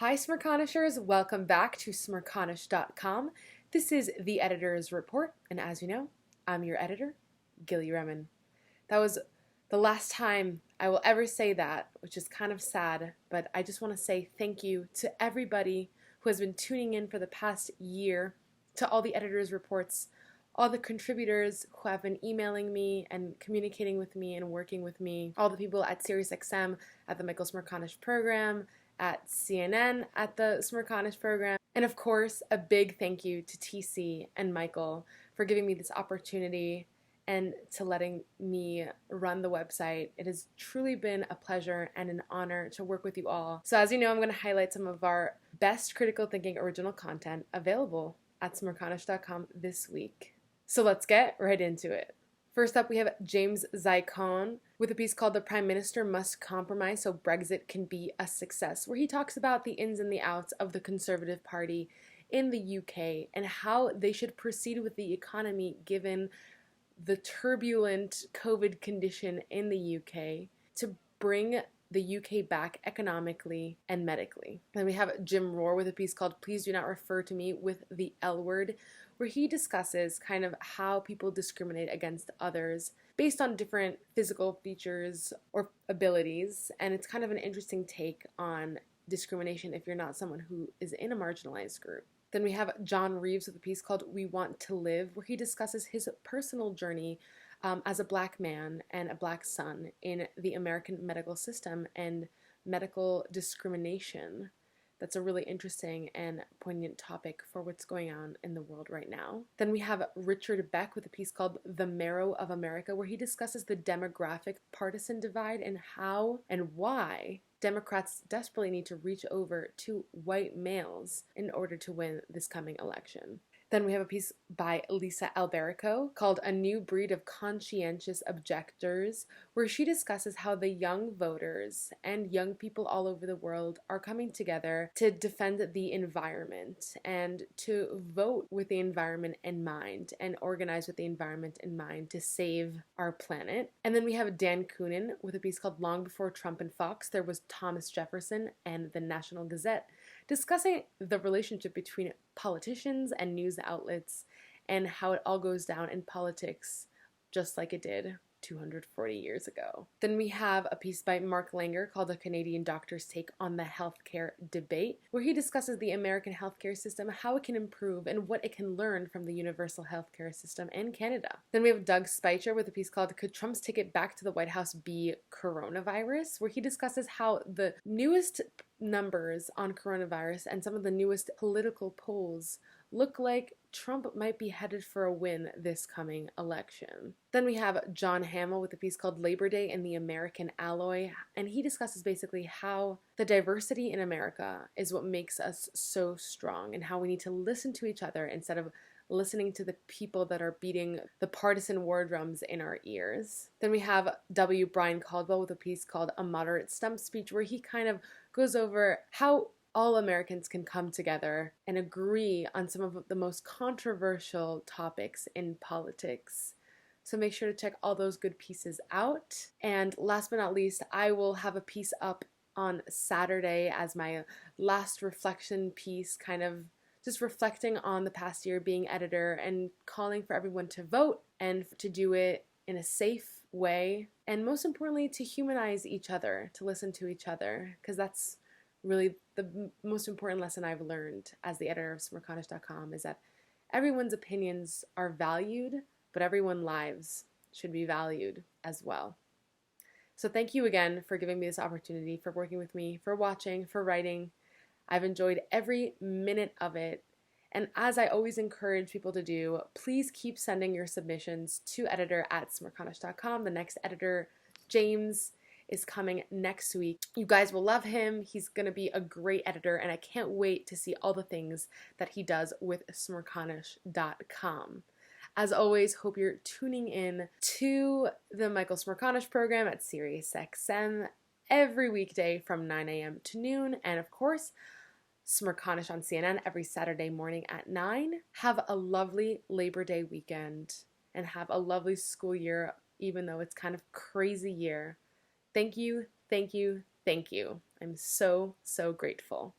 Hi, Smirconishers. Welcome back to Smirconish.com. This is the Editor's Report, and as you know, I'm your editor, Gilly Remen. That was the last time I will ever say that, which is kind of sad, but I just want to say thank you to everybody who has been tuning in for the past year, to all the Editor's Reports, all the contributors who have been emailing me and communicating with me and working with me, all the people at SiriusXM, at the Michael Smirconish program, at CNN, at the Smirconish program, and of course, a big thank you to TC and Michael for giving me this opportunity and to letting me run the website. It has truly been a pleasure and an honor to work with you all. So as you know, I'm going to highlight some of our best critical thinking original content available at smirconish.com this week. So let's get right into it. First up, we have James Zycone with a piece called The Prime Minister Must Compromise So Brexit Can Be a Success, where he talks about the ins and the outs of the Conservative Party in the UK and how they should proceed with the economy given the turbulent COVID condition in the UK to bring the UK back economically and medically. Then we have Jim Rohr with a piece called Please Do Not Refer to Me with the L Word, where he discusses kind of how people discriminate against others based on different physical features or abilities, and it's kind of an interesting take on discrimination if you're not someone who is in a marginalized group. Then we have John Reeves with a piece called We Want to Live, where he discusses his personal journey as a black man and a black son in the American medical system and medical discrimination. That's a really interesting and poignant topic for what's going on in the world right now. Then we have Richard Beck with a piece called The Marrow of America, where he discusses the demographic partisan divide and how and why Democrats desperately need to reach over to white males in order to win this coming election. Then we have a piece by Lisa Alberico called A New Breed of Conscientious Objectors, where she discusses how the young voters and young people all over the world are coming together to defend the environment and to vote with the environment in mind and organize with the environment in mind to save our planet. And then we have Dan Kunin with a piece called Long Before Trump and Fox, There Was Thomas Jefferson, and the National Gazette, discussing the relationship between politicians and news outlets and how it all goes down in politics just like it did 240 years ago. Then we have a piece by Mark Langer called A Canadian Doctor's Take on the Healthcare Debate, where he discusses the American healthcare system, how it can improve, and what it can learn from the universal healthcare system in Canada. Then we have Doug Speicher with a piece called Could Trump's Ticket Back to the White House Be Coronavirus, where he discusses how the newest numbers on coronavirus and some of the newest political polls look like Trump might be headed for a win this coming election. Then we have John Hamill with a piece called Labor Day and the American Alloy, and he discusses basically how the diversity in America is what makes us so strong and how we need to listen to each other instead of listening to the people that are beating the partisan war drums in our ears. Then we have W. Brian Caldwell with a piece called A Moderate Stump Speech, where he kind of goes over how all Americans can come together and agree on some of the most controversial topics in politics. So make sure to check all those good pieces out. And last but not least, I will have a piece up on Saturday as my last reflection piece, kind of just reflecting on the past year being editor and calling for everyone to vote and to do it in a safe way. And most importantly, to humanize each other, to listen to each other, because that's really the most important lesson I've learned as the editor of Smirconish.com is that everyone's opinions are valued, but everyone's lives should be valued as well. So thank you again for giving me this opportunity, for working with me, for watching, for writing. I've enjoyed every minute of it. And as I always encourage people to do, please keep sending your submissions to editor@smirconish.com. The next editor, James, is coming next week. You guys will love him. He's going to be a great editor, and I can't wait to see all the things that he does with smirconish.com. As always, hope you're tuning in to the Michael Smirconish program at SiriusXM every weekday from 9 a.m. to noon, and of course, Smirconish on CNN every Saturday morning at 9. Have a lovely Labor Day weekend, and have a lovely school year, even though it's kind of crazy year. Thank you, thank you, thank you. I'm so, so grateful.